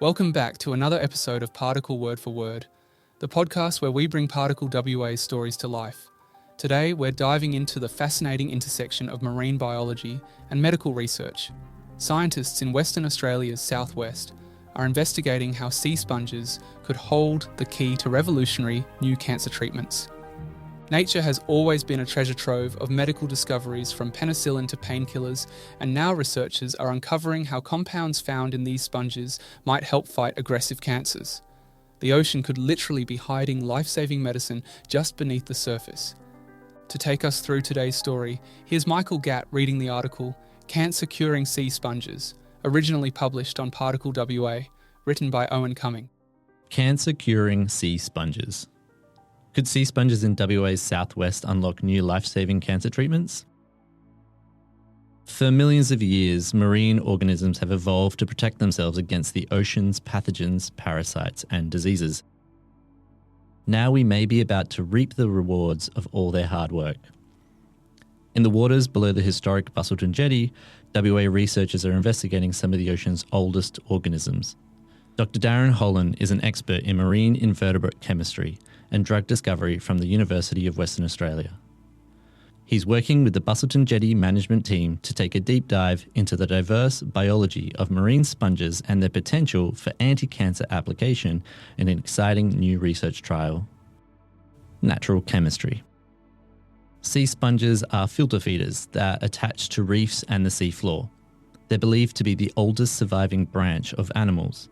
Welcome back to another episode of Particle Word for Word, the podcast where we bring Particle WA's stories to life. Today, we're diving into the fascinating intersection of marine biology and medical research. Scientists in Western Australia's southwest are investigating how sea sponges could hold the key to revolutionary new cancer treatments. Nature has always been a treasure trove of medical discoveries from penicillin to painkillers, and now researchers are uncovering how compounds found in these sponges might help fight aggressive cancers. The ocean could literally be hiding life-saving medicine just beneath the surface. To take us through today's story, here's Michael Gatt reading the article, Cancer Curing Sea Sponges, originally published on Particle WA, written by Owen Cumming. Cancer Curing Sea Sponges. Could sea sponges in WA's southwest unlock new life-saving cancer treatments? For millions of years, marine organisms have evolved to protect themselves against the ocean's pathogens, parasites, and diseases. Now we may be about to reap the rewards of all their hard work. In the waters below the historic Busselton Jetty, WA researchers are investigating some of the ocean's oldest organisms. Dr. Darren Holland is an expert in marine invertebrate chemistry and drug discovery from the University of Western Australia. He's working with the Busselton Jetty management team to take a deep dive into the diverse biology of marine sponges and their potential for anti-cancer application in an exciting new research trial. Natural chemistry. Sea sponges are filter feeders that attach to reefs and the seafloor. They're believed to be the oldest surviving branch of animals.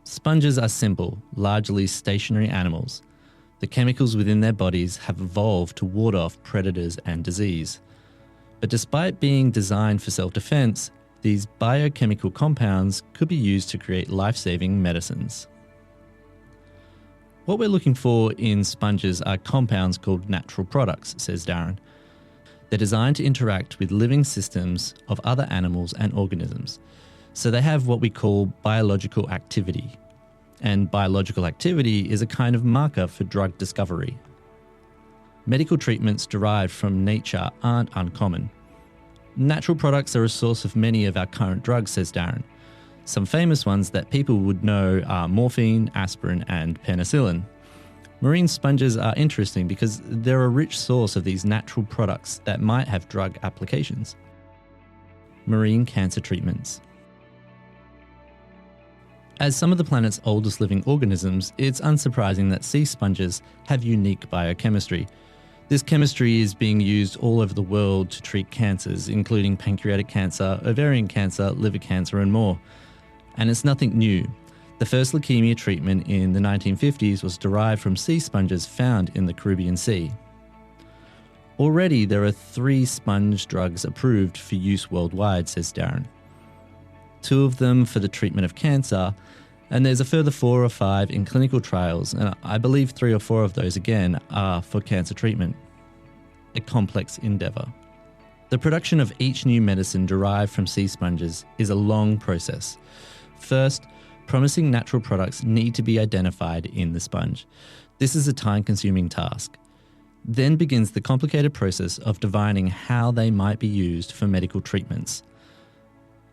Sponges are simple, largely stationary animals. The chemicals within their bodies have evolved to ward off predators and disease. But despite being designed for self-defense, these biochemical compounds could be used to create life-saving medicines. What we're looking for in sponges are compounds called natural products, says Darren. They're designed to interact with living systems of other animals and organisms. So they have what we call biological activity. And biological activity is a kind of marker for drug discovery. Medical treatments derived from nature aren't uncommon. Natural products are a source of many of our current drugs, says Darren. Some famous ones that people would know are morphine, aspirin, and penicillin. Marine sponges are interesting because they're a rich source of these natural products that might have drug applications. Marine cancer treatments. As some of the planet's oldest living organisms, it's unsurprising that sea sponges have unique biochemistry. This chemistry is being used all over the world to treat cancers, including pancreatic cancer, ovarian cancer, liver cancer, and more. And it's nothing new. The first leukemia treatment in the 1950s was derived from sea sponges found in the Caribbean Sea. Already, there are 3 sponge drugs approved for use worldwide, says Darren. 2 of them for the treatment of cancer, and there's a further 4 or 5 in clinical trials, and I believe 3 or 4 of those again are for cancer treatment. A complex endeavour. The production of each new medicine derived from sea sponges is a long process. First, promising natural products need to be identified in the sponge. This is a time-consuming task. Then begins the complicated process of divining how they might be used for medical treatments.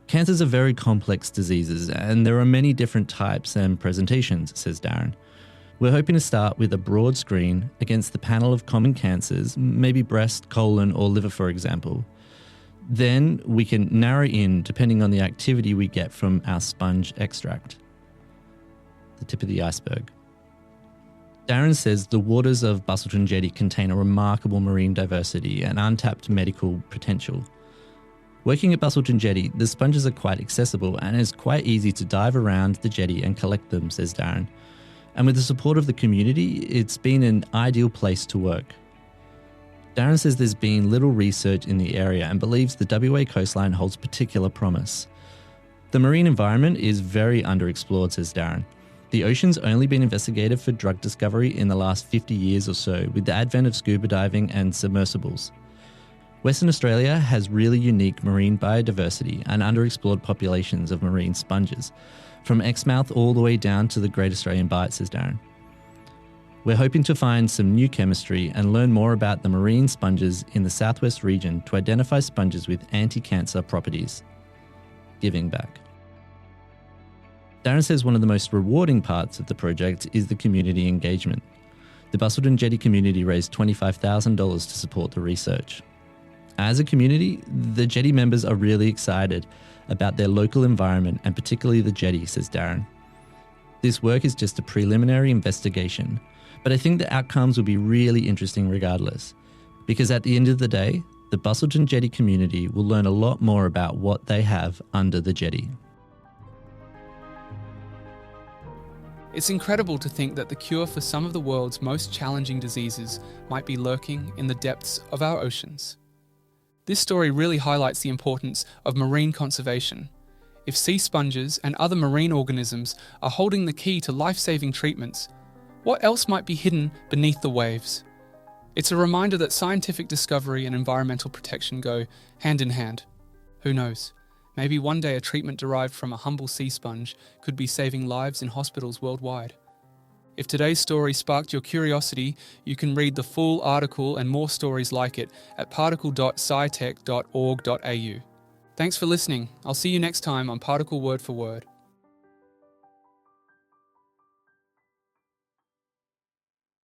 Cancers are very complex diseases, and there are many different types and presentations, says Darren. We're hoping to start with a broad screen against the panel of common cancers, maybe breast, colon, or liver, for example. Then we can narrow in depending on the activity we get from our sponge extract. The tip of the iceberg. Darren says the waters of Busselton Jetty contain a remarkable marine diversity and untapped medical potential. Working at Busselton Jetty, the sponges are quite accessible and it's quite easy to dive around the jetty and collect them, says Darren. And with the support of the community, it's been an ideal place to work. Darren says there's been little research in the area and believes the WA coastline holds particular promise. The marine environment is very underexplored, says Darren. The ocean's only been investigated for drug discovery in the last 50 years or so, with the advent of scuba diving and submersibles. Western Australia has really unique marine biodiversity and underexplored populations of marine sponges, from Exmouth all the way down to the Great Australian Bight, says Darren. We're hoping to find some new chemistry and learn more about the marine sponges in the southwest region to identify sponges with anti-cancer properties. Giving back. Darren says one of the most rewarding parts of the project is the community engagement. The Bustleton Jetty community raised $25,000 to support the research. As a community, the Jetty members are really excited about their local environment and particularly the jetty, says Darren. This work is just a preliminary investigation, but I think the outcomes will be really interesting regardless, because at the end of the day, the Bustleton Jetty community will learn a lot more about what they have under the jetty. It's incredible to think that the cure for some of the world's most challenging diseases might be lurking in the depths of our oceans. This story really highlights the importance of marine conservation. If sea sponges and other marine organisms are holding the key to life-saving treatments, what else might be hidden beneath the waves? It's a reminder that scientific discovery and environmental protection go hand in hand. Who knows? Maybe one day a treatment derived from a humble sea sponge could be saving lives in hospitals worldwide. If today's story sparked your curiosity, you can read the full article and more stories like it at particle.scitech.org.au. Thanks for listening. I'll see you next time on Particle Word for Word.